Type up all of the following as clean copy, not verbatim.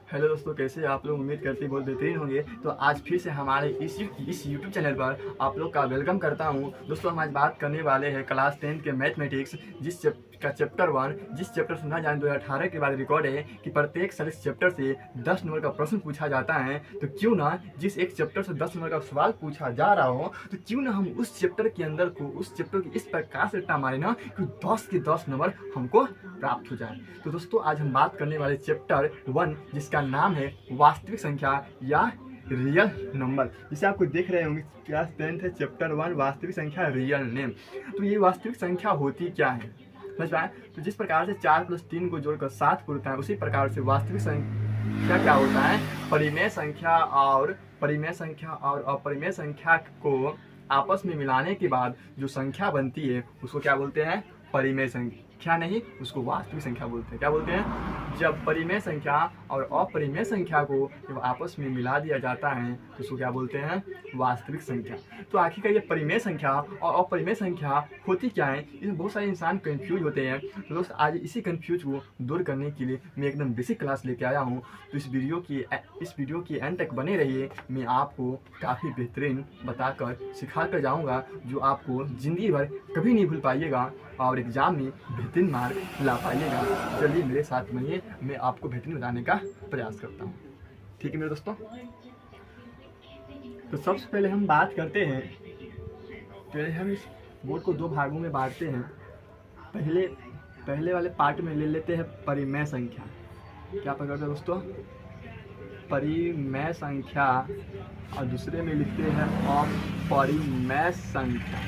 Hello दोस्तों, कैसे आप लोग? उम्मीद करते बहुत बेहतरीन होंगे। तो आज फिर से हमारे इस यूट्यूब चैनल पर आप लोग का वेलकम करता हूं। दोस्तों, हम आज बात करने वाले हैं क्लास 10 के मैथमेटिक्स चैप्टर 1, जिस चैप्टर से ना जाने 2018 के बाद रिकॉर्ड है कि प्रत्येक साल इस चैप्टर से 10 नंबर का प्रश्न पूछा जाता है। तो क्यों ना जिस एक चैप्टर से 10 नंबर का सवाल पूछा जा रहा हो, तो क्यों ना हम उस चैप्टर के अंदर को उस चैप्टर की इस प्रकार से रट्टा मारे ना कि 10 के 10 नंबर हमको प्राप्त हो जाए। तो दोस्तों, आज हम बात करने वाले चैप्टर 1 जिसका नाम है वास्तविक संख्या या रियल नंबर, जिसे आपको देख रहे होंगे क्लास 10 है चैप्टर 1 वास्तविक संख्या रियल नेम। तो ये वास्तविक संख्या होती क्या है समझ पाए? तो जिस प्रकार से 4 + 3 को जोड़कर 7 होता है, उसी प्रकार से वास्तविक संख्या क्या होता है? परिमेय संख्या और अपरिमेय संख्या को आपस में मिलाने के बाद जो संख्या बनती है उसको क्या बोलते हैं? परिमेय संख्या नहीं, उसको वास्तविक संख्या बोलते हैं। क्या बोलते हैं? जब परिमेय संख्या और अपरिमेय संख्या को जब आपस में मिला दिया जाता है तो उसको क्या बोलते हैं? वास्तविक संख्या। तो आखिरकार ये परिमेय संख्या और अपरिमेय संख्या होती क्या है? इसमें बहुत सारे इंसान कंफ्यूज होते हैं। तो दोस्त, आज इसी कंफ्यूज को दूर करने के लिए मैं एकदम बेसिक क्लास लेके आया हूँ। तो इस वीडियो की एंड तक बने रहिए। मैं आपको काफ़ी बेहतरीन बताकर सिखा कर जाऊँगा जो आपको ज़िंदगी भर कभी नहीं भूल पाइएगा और एग्जाम में बेहतरीन मार्क ला पाइएगा। चलिए मेरे साथ बनिए, मैं आपको बेहतरीन बताने का प्रयास करता हूँ। ठीक है मेरे दोस्तों? तो सबसे पहले हम बात करते हैं, पहले हम इस बोर्ड को 2 भागों में बांटते हैं। पहले वाले पार्ट में ले लेते हैं परिमेय संख्या। क्या पकड़ते हैं दोस्तों? परिमेय संख्या, और दूसरे में लिखते हैं अपरिमेय संख्या।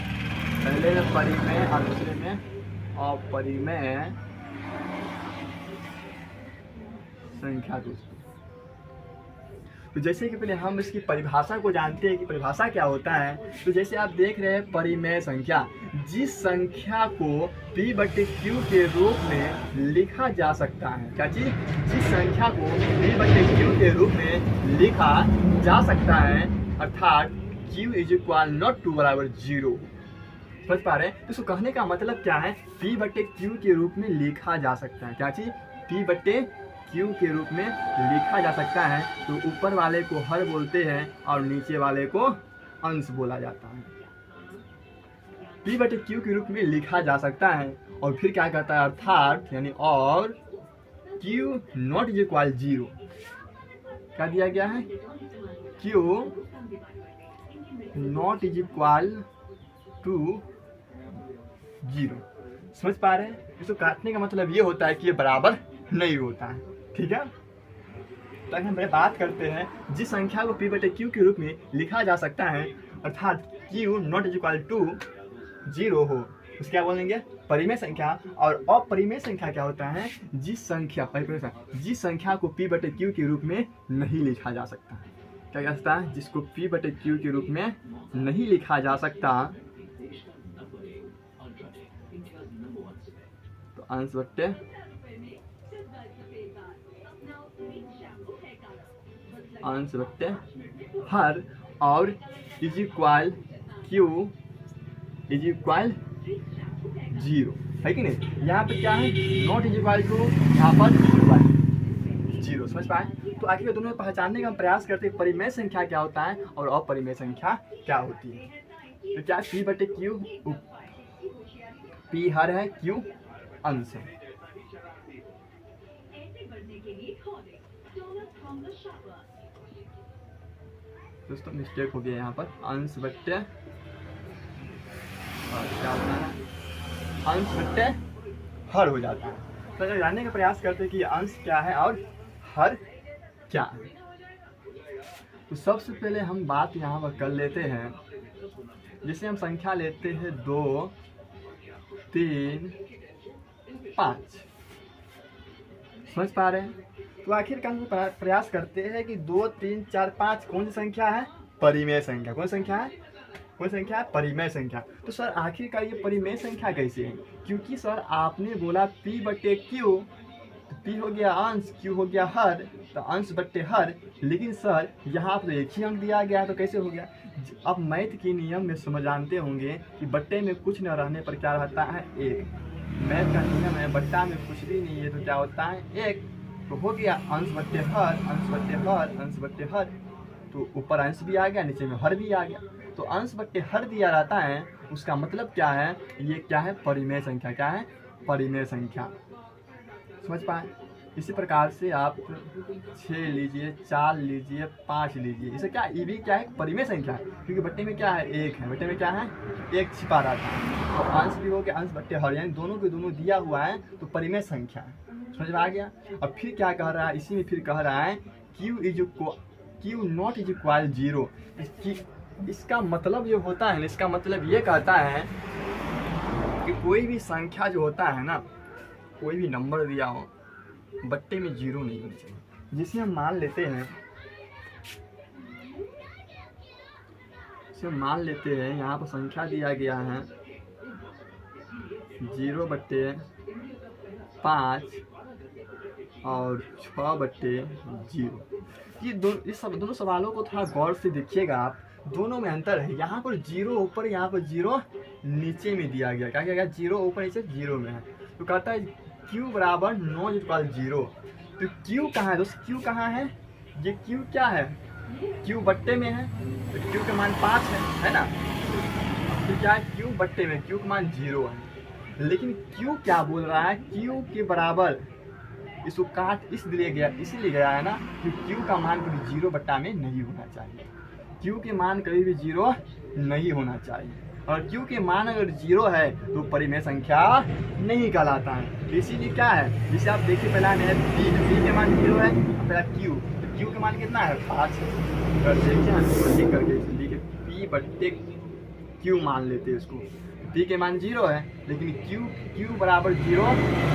पहले में परिमेय और दूसरे में अपरिमेय संख्या दोस्तों। तो जैसे कि पहले हम इसकी परिभाषा को जानते हैं कि परिभाषा क्या होता है। तो जैसे आप देख रहे हैं परिमेय संख्या, जिस संख्या को P/Q के रूप में लिखा जा सकता है। क्या चीज? जिस संख्या को P/Q के रूप में लिखा जा सकता है, अर्थात Q = 0। समझ पा रहे हैं? तो इसको कहने का मतलब क्या है? P/Q के रूप में लिखा जा सकता है। क्या चीज? P/Q के रूप में लिखा जा सकता है। तो ऊपर वाले को हर बोलते हैं और नीचे वाले को अंश बोला जाता है। P/Q के रूप में लिखा जा सकता है और फिर क्या कहता है? अर्थात यानी और Q ≠ 0। क्या दिया गया है? Q ≠ 0। समझ पा रहे हैं? इसको काटने का मतलब ये होता है कि ये बराबर नहीं होता है। ठीक है? तो हम बात करते हैं जिस संख्या को P/Q के रूप में लिखा जा सकता है, अर्थात Q ≠ 0 हो, उसको क्या बोलेंगे? परिमेय संख्या। और अपरिमेय संख्या क्या होता है? जिस संख्या को P/Q के रूप में नहीं लिखा जा सकता। क्या कहता है? जिसको P/Q के रूप में नहीं लिखा जा सकता, तो अंश बट्टे हर और = Q = 0 है कि नहीं? यहाँ पे क्या है? नॉट = यहाँ पर 0। समझ पाए? तो आखिर दोनों में पहचानने का हम प्रयास करते हैं परिमेय संख्या क्या होता है और अपरिमेय संख्या क्या होती है। तो क्या P/Q P हर है, Q अंश है। दोस्तों मिस्टेक हो गया यहाँ पर, अंश बट्टे और क्या होता है? अंश बट्टे हर हो जाता है। तो जानने का प्रयास करते हैं कि अंश क्या है और हर क्या है। तो सबसे पहले हम बात यहाँ पर कर लेते हैं, जिसे हम संख्या लेते हैं 2, 3, 5। समझ पा रहे हैं? तो आखिरकार हम प्रयास करते हैं कि 2, 3, 4, 5 कौन सी संख्या है? परिमेय संख्या। कौन संख्या है? परिमेय संख्या। तो सर आखिरकार ये परिमेय संख्या कैसे है? क्योंकि सर आपने बोला P/Q, P हो गया अंश, Q हो गया हर, तो अंश बट्टे हर। लेकिन सर यहाँ पर एक ही अंक दिया गया, तो कैसे हो गया? अब मैथ के नियम में समझ जानते होंगे कि बट्टे में कुछ न रहने पर क्या रहता है? 1। मैथ का नियम है, बट्टा में कुछ भी नहीं है तो क्या होता है? 1। तो हो गया अंश बट्टे हर, अंश बट्टे हर, अंश बट्टे हर। तो ऊपर अंश भी आ गया, नीचे में हर भी आ गया। तो अंश बट्टे हर दिया रहता है, उसका मतलब क्या है, ये क्या है, परिमेय संख्या। क्या है, परिमेय संख्या। समझ पाए। इसी प्रकार से आप 6 लीजिए, 4 लीजिए, 5 लीजिए, इसे क्या, ये भी क्या है, परिमेय संख्या है, क्योंकि बट्टे में क्या है, 1 है, बट्टे में क्या है, 1 छिपा रहता है। तो अंश भी हो गया अंश बट्टे हर, यानी दोनों के दोनों दिया हुआ है, तो परिमेय संख्या है। समझ में आ गया। अब फिर क्या कह रहा है, इसी में फिर कह रहा है Q नॉट इज इक्वल 0। इसका मतलब जो होता है, इसका मतलब ये कहता है कि कोई भी संख्या जो होता है ना, कोई भी नंबर दिया हो, बट्टे में 0 नहीं होनी चाहिए। जिसे हम मान लेते हैं, यहाँ पर संख्या दिया गया है 0/5 और 6/0। ये दोनों सवालों को थोड़ा गौर से देखिएगा आप, दोनों में अंतर है। यहाँ पर 0 ऊपर, यहाँ पर 0 नीचे में दिया गया। क्या क्या, 0 ऊपर नीचे 0 में है। तो कहता है Q बराबर नॉट इक्वल 0। तो Q कहाँ है दोस्त, Q कहाँ है, ये Q क्या है, Q बट्टे में है, तो Q का मान 5 है ना। तो क्या है, Q बट्टे में, Q का मान 0 है। लेकिन Q क्या बोल रहा है, Q के बराबर, इसको काट इसलिए गया है ना कि Q का मान कभी 0 बट्टा में नहीं होना चाहिए। Q के मान कभी भी 0 नहीं होना चाहिए, और Q के मान अगर 0 है तो परिमेय संख्या नहीं कहलाता है। इसीलिए क्या है, जिसे आप देखिए पहला है P के मान 0 है, पहला Q, तो Q के मान कितना है, 5 है। अगर देखिए हम लिख करके लिखे P बट्टे Q मान लेते हैं उसको। P के मान 0 है, लेकिन Q बराबर 0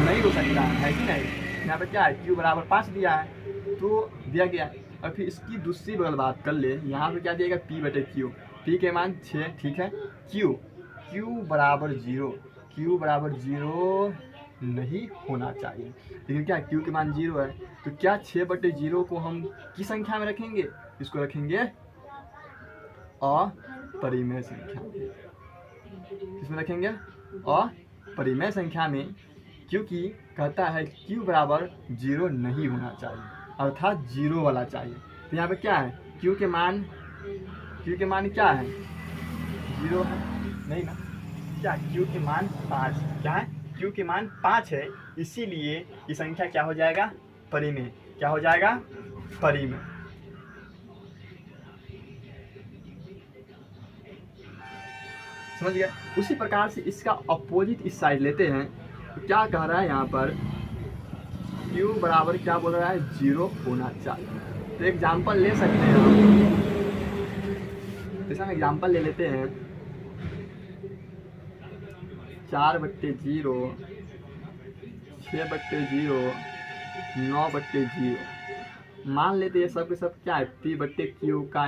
नहीं हो सकता है कि नहीं। यहाँ पे क्या है, Q बराबर 5 दिया है, तो दिया गया। और फिर इसकी दूसरी बगल बात कर ले, यहाँ पे क्या दिएगा, P बटे Q, P के मान 6, ठीक है। Q बराबर 0, Q बराबर 0 नहीं होना चाहिए, लेकिन क्या Q के मान 0 है, तो क्या 6/0 को हम किस संख्या में रखेंगे, इसको रखेंगे अपरिमेय संख्या। किसमें रखेंगे, अपरिमेय संख्या में, क्योंकि कहता है Q बराबर 0 नहीं होना चाहिए, अर्थात 0 वाला चाहिए। तो यहाँ पे क्या है, Q के मान क्या है, 0 है नहीं ना। क्या, Q के मान 5, क्या है, Q के मान 5 है, इसीलिए ये संख्या क्या हो जाएगा, परिमेय। क्या हो जाएगा, परिमेय। समझ गया। उसी प्रकार से इसका अपोजिट इस साइड लेते हैं, तो क्या कह रहा है यहाँ पर, Q बराबर क्या बोल रहा है, 0 होना चाहिए। तो एग्जाम्पल ले सकते हैं हम, जैसे हम एग्जाम्पल ले लेते हैं 4/0, 6/0, 9/0। मान लेते हैं सब के सब क्या है, P बट्टे Q का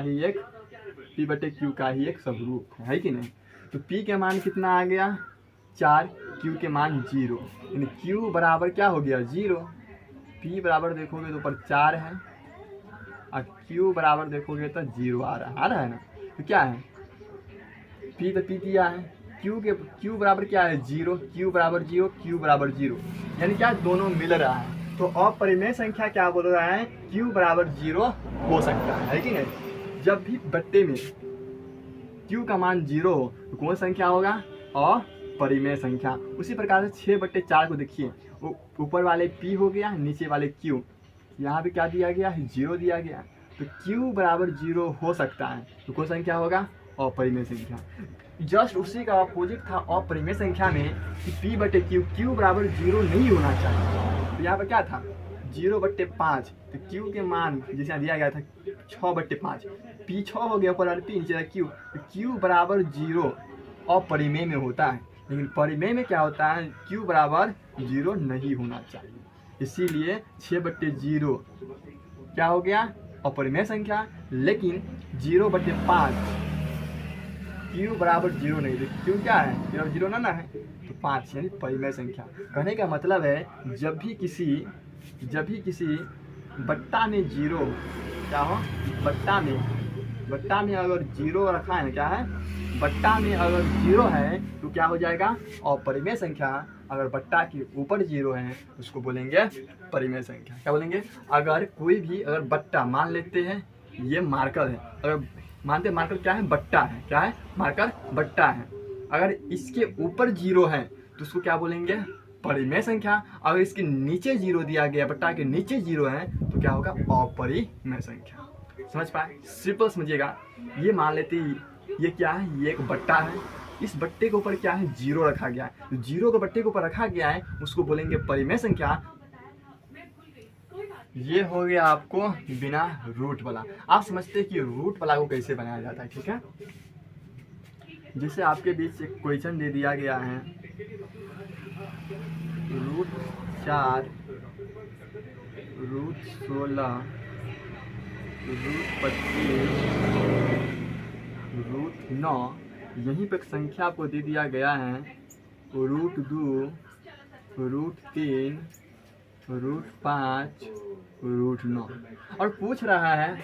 ही एक सबरूप है कि नहीं। तो P के मान कितना आ गया, 4, Q के मान 0, यानी Q बराबर क्या हो गया, 0। P बराबर देखोगे तो ऊपर 4 है, और Q बराबर देखोगे तो 0 आ रहा है ना। तो क्या है, P तो P दिया है, Q बराबर क्या है, 0, Q बराबर 0, Q बराबर 0, यानी क्या, दोनों मिल रहा है। तो अपरिमेय संख्या क्या बोल रहा है, Q बराबर 0 हो सकता है कि नहीं। जब भी बट्टे में Q का मान 0 हो तो कौन संख्या होगा, अपरिमेय संख्या। उसी प्रकार से 6/4 को देखिए, ऊपर वाले P हो गया, नीचे वाले Q, यहाँ पे क्या दिया गया है, 0 दिया गया। तो Q बराबर 0 हो सकता है, तो कौन संख्या होगा, अपरिमेय संख्या। जस्ट उसी का अपोजिट था अपरिमेय संख्या में कि P/Q, Q बराबर 0 नहीं होना चाहिए। तो यहाँ पर क्या था, 0/5, तो Q के मान जैसे दिया गया था 6/5, P 6 हो गया ऊपर और P नीचे Q, तो Q बराबर 0 अपरिमेय में होता है, लेकिन परिमेय में क्या होता है, Q बराबर 0 नहीं होना चाहिए। इसीलिए 6/0 क्या हो गया, अपरिमेय संख्या, लेकिन 0/5 Q बराबर 0 नहीं, Q क्या है, 0 ना है, तो 5 यानी परिमेय संख्या। कहने का मतलब है जब भी किसी बट्टा में 0 क्या हो, बट्टा में अगर 0 रखा है, क्या है, बट्टा में अगर 0 है तो क्या हो जाएगा, अपरिमेय संख्या। अगर बट्टा के ऊपर 0 है तो उसको बोलेंगे परिमेय संख्या। क्या बोलेंगे? अगर कोई भी अगर बट्टा, मान लेते हैं ये मार्कर है, अगर मानते हैं मार्कर क्या है? बट्टा है। क्या है? मार्कर बट्टा है। अगर इसके ऊपर 0 है तो उसको क्या बोलेंगे? परिमेय संख्या। अगर इसके नीचे 0 दिया गया, बट्टा के नीचे 0 है तो क्या होगा? अपरिमेय संख्या। समझ पाए? सिंपल समझिएगा। ये मान लेते ये क्या है? ये एक बट्टा है, इस बट्टे के ऊपर क्या है? 0 रखा गया है। तो 0 को बट्टे के ऊपर रखा गया है, उसको बोलेंगे परिमेय संख्या। ये हो गया आपको बिना रूट वाला। आप समझते हैं कि रूट वाला को कैसे बनाया जाता है, ठीक है? जैसे आपके बीच एक क्वेश्चन दे दिया गया है, √4, √16, √25, √9, यहीं पर एक संख्या आपको दे दिया गया है √2, √3, √5, √9, और पूछ रहा है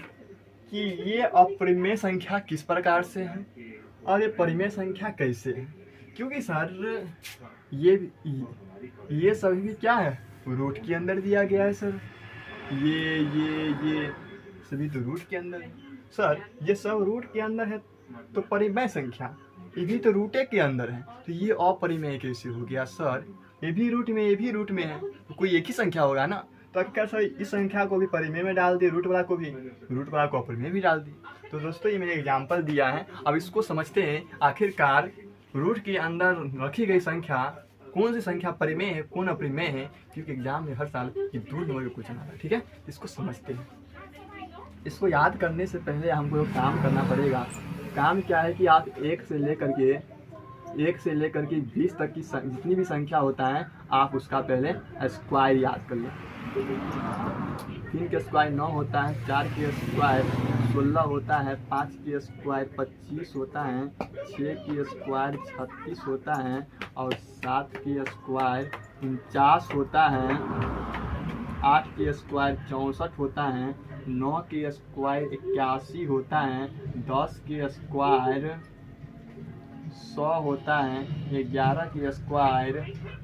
कि ये अपरिमेय संख्या किस प्रकार से है और ये परिमेय संख्या कैसे है। क्योंकि सर ये सभी भी क्या है? रूट के अंदर दिया गया है सर। ये सभी तो रूट के अंदर है सर। ये सब रूट के अंदर है तो परिमेय संख्या, ये भी तो रूट के अंदर है, तो ये अपरिमेय कैसे हो गया सर? ये भी रूट में, ये भी रूट में है, तो कोई एक ही संख्या होगा ना। तो क्या सर इस संख्या को भी परिमेय में डाल दिए, रूट वाला को भी, रूट वाला को अपरिमेय भी डाल दी। तो दोस्तों ये मैंने एग्जाम्पल दिया है। अब इसको समझते हैं आखिरकार रूट के अंदर रखी गई संख्या कौन सी संख्या परिमेय है, कौन अपरिमेय है, क्योंकि एग्जाम में हर साल ये 2 नंबर का क्वेश्चन आता है, ठीक है? इसको समझते हैं। इसको याद करने से पहले हमको एक काम करना पड़ेगा। काम क्या है कि आप 1 से लेकर के 20 तक की जितनी भी संख्या होता है आप उसका पहले स्क्वायर याद कर लें। 3 के स्क्वायर 9 होता है, 4 के स्क्वायर 16 होता है, 5 के स्क्वायर 25 होता है, 6 के स्क्वायर 36 होता है, और 7 के स्क्वायर 49 होता है, 8 के स्क्वायर 64 होता है, 9 के स्क्वायर 81 होता है, 10 के स्क्वायर 100 होता है, 11 के स्क्वायर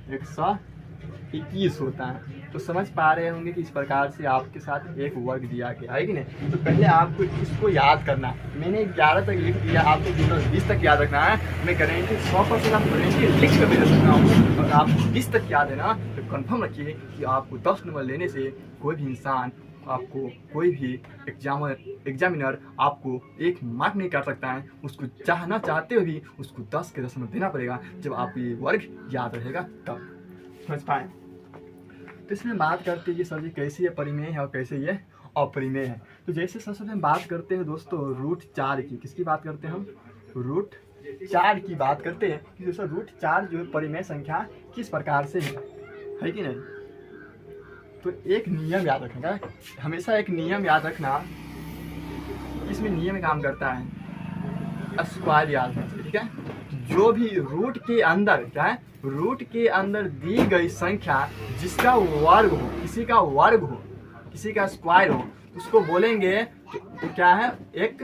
121 होता है। तो समझ पा रहे होंगे कि इस प्रकार से आपके साथ एक वर्ग दिया गया है कि नहीं। तो पहले आपको इसको याद करना है। मैंने 11 तक लिख दिया, आपको 20 तक याद रखना है। मैं गारंटी 100% आप गारंटी लिख कर दे सकता हूँ। और आपको 20 तक याद है ना, तो कन्फर्म रखिए कि आपको 10 नंबर लेने से कोई भी इंसान, आपको कोई भी एग्जामिनर आपको 1 मार्क नहीं कर सकता है। उसको चाहते हुए भी उसको 10 के 10 नंबर देना पड़ेगा जब आप ये वर्ग याद रहेगा तब। समझ पाए? तो इसमें बात करते हैं ये सर जी कैसे ये परिमेय है और कैसे ये अपरिमेय है। तो जैसे सबसे पहले बात करते हैं दोस्तों √4 की। किसकी बात करते हैं हम? √4 की बात करते हैं कि दोस्तों √4 जो है परिमेय संख्या किस प्रकार से है कि नहीं। तो एक नियम याद रखना, हमेशा एक नियम याद रखना, इसमें नियम काम करता है स्क्वायर याद रखना, ठीक है? जो भी रूट के अंदर क्या है, रूट के अंदर दी गई संख्या जिसका वर्ग हो, किसी का वर्ग हो, किसी का स्क्वायर हो, उसको बोलेंगे तो क्या है, एक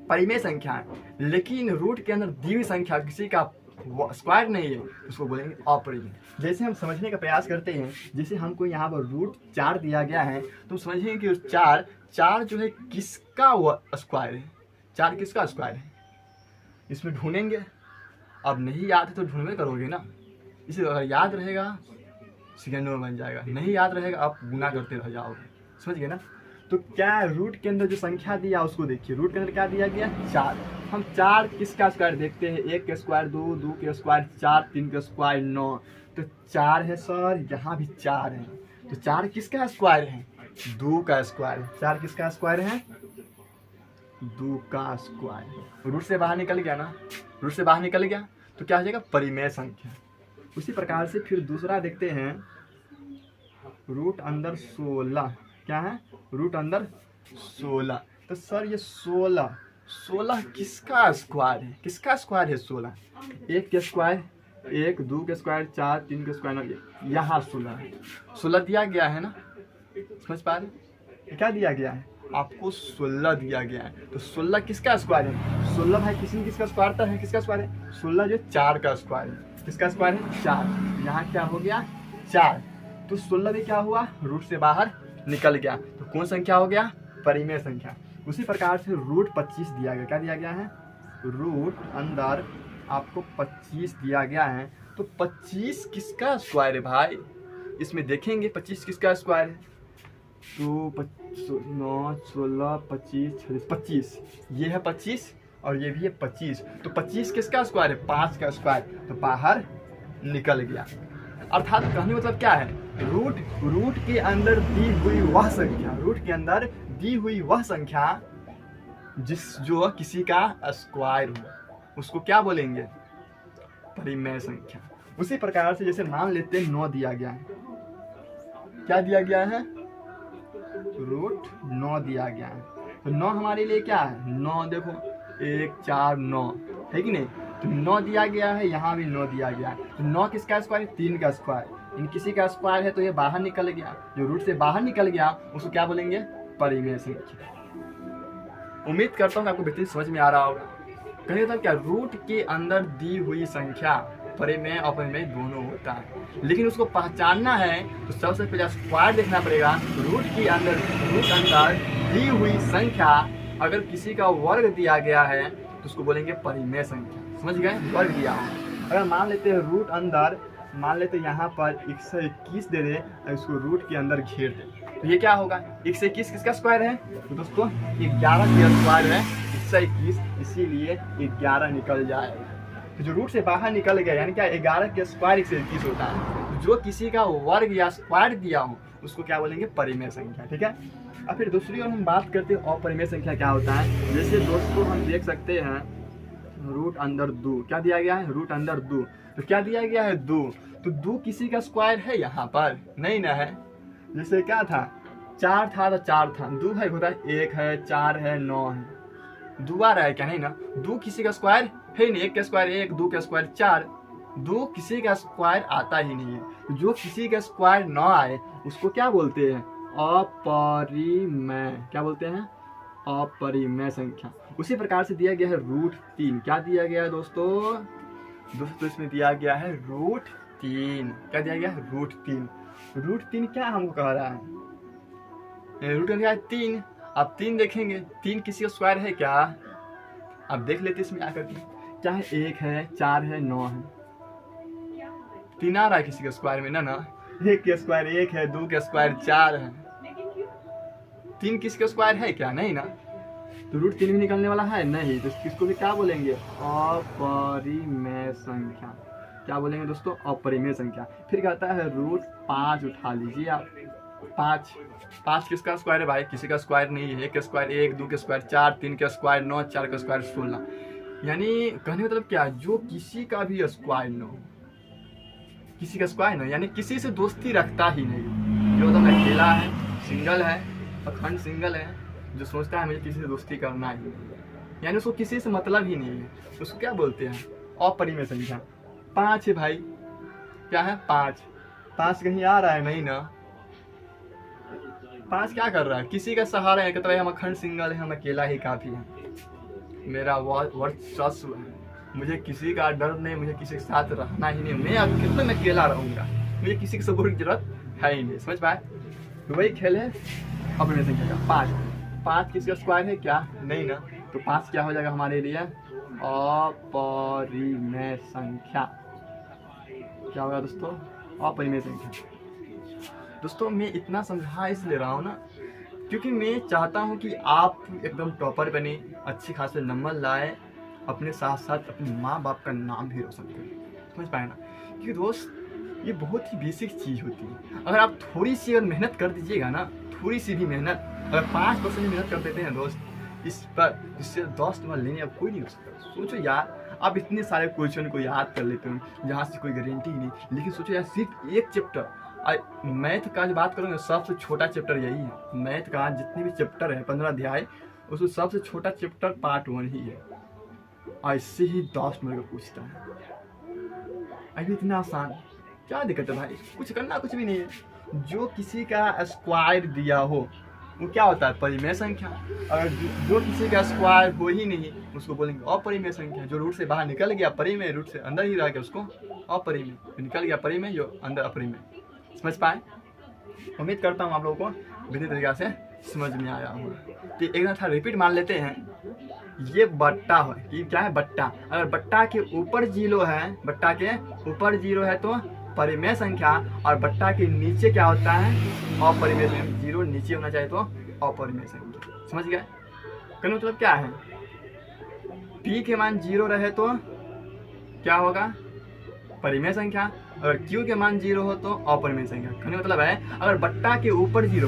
परिमेय संख्या है। लेकिन रूट के अंदर दी हुई संख्या किसी का स्क्वायर नहीं है, उसको बोलेंगे अपरिमेय। जैसे हम समझने का प्रयास करते हैं, जैसे हमको यहाँ पर √4 दिया गया है, तो समझेंगे कि 4 जो है किसका स्क्वायर है, 4 किसका स्क्वायर है, इसमें ढूंढेंगे। अब नहीं याद है तो ढूंढने करोगे ना, इसे अगर याद रहेगा सेकेंडों में बन जाएगा, नहीं याद रहेगा आप गुना करते रह जाओगे। समझ गए ना? तो क्या रूट के अंदर जो संख्या दिया उसको देखिए, रूट के अंदर क्या दिया गया 4। हम 4 किसका स्क्वायर देखते हैं, 1 के स्क्वायर 2, 2 के स्क्वायर 4, 3 के स्क्वायर 9, तो 4 है सर, यहाँ भी 4 है। तो 4 किसका स्क्वायर है, 2 का स्क्वायर है। 4 किसका स्क्वायर है, 2 का स्क्वायर। रूट से बाहर निकल गया ना, रूट से बाहर निकल गया तो क्या हो जाएगा, परिमेय संख्या। उसी प्रकार से फिर दूसरा देखते हैं, रूट अंदर 16 क्या है, रूट अंदर 16। तो सर ये 16 किसका स्क्वायर है, किसका स्क्वायर है 16, 1 के स्क्वायर 1, 2 के स्क्वायर 4, 3 के स्क्वायर 9, यहाँ 16 है। 16 दिया गया है ना, समझ पा रहे, क्या दिया गया है आपको, 16 दिया गया है। तो 16 किसका स्क्वायर है, 16 भाई किसका स्क्वायर है, किसका स्क्वायर है 16 जो 4 का स्क्वायर है। किसका स्क्वायर है 4, यहाँ क्या हो गया 4, तो 16 भी क्या हुआ रूट से बाहर निकल गया, तो कौन संख्या हो गया परिमेय संख्या। उसी प्रकार से रूट 25 दिया गया, क्या दिया गया है रूट अंदर आपको 25 दिया गया है, तो 25 किसका स्क्वायर है भाई, इसमें देखेंगे 25 किसका स्क्वायर है, तो 9 16 25 26 25, ये है 25 और ये भी है 25, तो 25 किसका स्क्वायर है 5 का स्क्वायर, तो बाहर निकल गया। अर्थात कहने मतलब क्या है रूट के अंदर दी हुई वह संख्या, रूट के अंदर दी हुई वह संख्या जो किसी का स्क्वायर हो उसको क्या बोलेंगे परिमेय संख्या। उसी प्रकार से जैसे मान लेते हैं 9 दिया गया है, क्या दिया गया है रूट 9 दिया गया है, तो 9 हमारे लिए क्या है 9, देखो 1 4 9 है कि नहीं, तो 9 दिया गया है, यहाँ भी 9 दिया गया है, तो 9 किसका स्क्वायर है 3 का स्क्वायर, इन किसी का स्क्वायर है तो ये बाहर निकल गया, जो रूट से बाहर निकल गया उसको क्या बोलेंगे परिमेय संख्या। उम्मीद करता हूँ आपको बेहतरीन समझ में आ रहा होगा। कहीं तो क्या रूट के अंदर दी हुई संख्या परिमेय और अपरिमेय दोनों होता है, लेकिन उसको पहचानना है तो सबसे पहले स्क्वायर देखना पड़ेगा। रूट अंदर दी हुई संख्या अगर किसी का वर्ग दिया गया है तो उसको बोलेंगे परिमेय संख्या, समझ गए, वर्ग दिया हो। अगर मान लेते हैं रूट अंदर, मान लेते यहाँ पर 121 दे दे और इसको रूट के अंदर घेर दे, तो ये क्या होगा 121 किसका स्क्वायर है, तो दोस्तों 11 का स्क्वायर है 121, इसीलिए 11 निकल जाएगा। तो जो रूट से बाहर निकल गया यानी क्या 11 के स्क्वायर 121 होता है, तो जो किसी का वर्ग या स्क्वायर दिया हो उसको क्या बोलेंगे परिमेय संख्या, ठीक है। अब फिर दूसरी ओर हम बात करते हैं अपरिमेय संख्या क्या होता है। जैसे दोस्तों हम देख सकते हैं रूट अंदर 2, क्या दिया गया है रूट अंदर 2, तो क्या दिया गया है 2, तो 2 किसी का स्क्वायर है यहाँ पर नहीं ना है। जैसे क्या था 4 था तो 4 था, 2 है होता है 1 है 4 है 9 है, 2 आ रहा है क्या नहीं ना, 2 किसी का स्क्वायर है नहीं, 1 का स्क्वायर 1, 2 का स्क्वायर 4, 2 किसी का स्क्वायर आता ही नहीं है। जो किसी का स्क्वायर ना आए उसको क्या बोलते हैं अपरिमेय, क्या बोलते हैं अपरिमेय संख्या। उसी प्रकार से दिया गया है रूट 3, क्या दिया गया है दोस्तों इसमें दिया गया है रूट 3, क्या दिया गया है रूट 3। रूट 3 क्या हमको कह रहा है रूट क्या है 3, अब 3 देखेंगे 3 किसी का स्क्वायर है क्या, अब देख लेते इसमें आकर के क्या है 1 है 4 है 9 है, 3 आ रहा है किसी का स्क्वायर में ना 1 के स्क्वायर 1 है, 2 के स्क्वायर 4 है, 3 किसी का स्क्वायर है क्या नहीं ना, तो रूट 3 भी निकलने वाला है नहीं, तो इसको भी क्या बोलेंगे अपरिमेय संख्या, क्या बोलेंगे दोस्तों अपरिमेय संख्या। फिर कहता है रूट 5 उठा लीजिए आप, 5 किसका स्क्वायर है भाई, किसी का स्क्वायर नहीं है, 1 का स्क्वायर 1, 2 का स्क्वायर 4, 3 का स्क्वायर 9, 4 का स्क्वायर 16, यानी कहने मतलब क्या जो किसी का भी स्क्वायर न हो, किसी का स्क्वायर न यानी किसी से दोस्ती रखता ही नहीं, जो मतलब अकेला है सिंगल है अखंड सिंगल है, जो सोचता है मुझे किसी से दोस्ती करना ही नहीं है, यानी उसको किसी से मतलब ही नहीं है, उसको क्या बोलते हैं अपरिमेय संख्या। 5 है भाई, क्या है 5 कहीं आ रहा है नहीं ना, 5 क्या कर रहा है किसी का सहारा है, कहता है हम अखंड सिंगल है, हम अकेला ही काफी है, मेरा वर्चस्व है, मुझे किसी का डर नहीं, मुझे किसी के साथ रहना ही नहीं, मैं कितना मैं अकेला रहूंगा, मुझे किसी की सपोर्ट की जरूरत है ही नहीं, समझ पाए। तो वही खेल है अपरिमेय संख्या का। 5 किसका स्क्वायर है क्या नहीं ना, तो 5 क्या हो जाएगा हमारे लिए अपरिमेय संख्या, क्या होगा दोस्तों अपरिमेय संख्या। दोस्तों मैं इतना समझा इसलिए रहा हूँ ना क्योंकि मैं चाहता हूँ कि आप एकदम टॉपर बने, अच्छे खासे नंबर लाए, अपने साथ साथ अपने माँ बाप का नाम भी रोशन करें, समझ पाए ना। क्योंकि दोस्त ये बहुत ही बेसिक चीज़ होती है, अगर आप थोड़ी सी अगर मेहनत कर दीजिएगा ना, थोड़ी सी भी मेहनत, अगर 5% भी मेहनत कर देते हैं दोस्त इस पर, जिससे 10 नंबर लेने अब कोई नहीं हो सकता। सोचो यार आप इतने सारे क्वेश्चन को याद कर लेते हो जहाँ से कोई गारंटी ही नहीं, लेकिन सोचो यार सिर्फ एक चैप्टर मैथ का जो बात करूँगा सबसे छोटा चैप्टर यही है। मैथ का जितने भी चैप्टर है 15 अध्याय, उसमें सबसे छोटा चैप्टर पार्ट 1 ही है, ऐसे ही 10 नंबर का पूछता है। अभी इतना आसान क्या दिक्कत है भाई, कुछ करना कुछ भी नहीं है। जो किसी का स्क्वायर दिया हो वो क्या होता है? परिमेय संख्या। अगर जो किसी का स्क्वायर हो ही नहीं उसको बोलेंगे अपरिमेय संख्या। जो रूट से बाहर निकल गया परिमेय, रूट से अंदर ही रह गया उसको अपरिमेय, निकल गया परिमेय, जो अंदर अपरिमेय। समझ पाए? उम्मीद करता हूँ आप लोगों को विधि तरीका से समझ में आया होगा। तो एक था रिपीट मान लेते हैं। ये बट्टा है कि क्या है? बट्टा। अगर बट्टा के ऊपर जीरो है, बट्टा के ऊपर जीरो है तो परिमेय संख्या, और बट्टा के नीचे क्या होता है? अपरिमेय संख्या। जीरो नीचे होना चाहिए तो अपरिमेय संख्या। समझ गए? कहने मतलब क्या है? p के मान जीरो रहे तो क्या होगा? परिमेय संख्या। अगर q के मान जीरो हो तो अपरिमेय संख्या। कहने मतलब है अगर बट्टा के ऊपर जीरो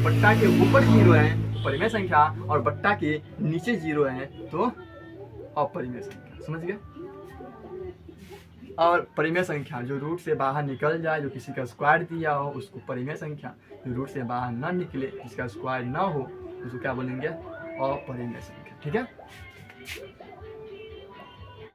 है परिमेय संख्या, और बट्टा के नीचे जीरो है तो अपरिमेय संख्या। समझ गए? और परिमेय संख्या जो रूट से बाहर निकल जाए, जो किसी का स्क्वायर दिया हो उसको परिमेय संख्या। जो रूट से बाहर न निकले, जिसका स्क्वायर न हो, उसको क्या बोलेंगे? अपरिमेय संख्या। ठीक है?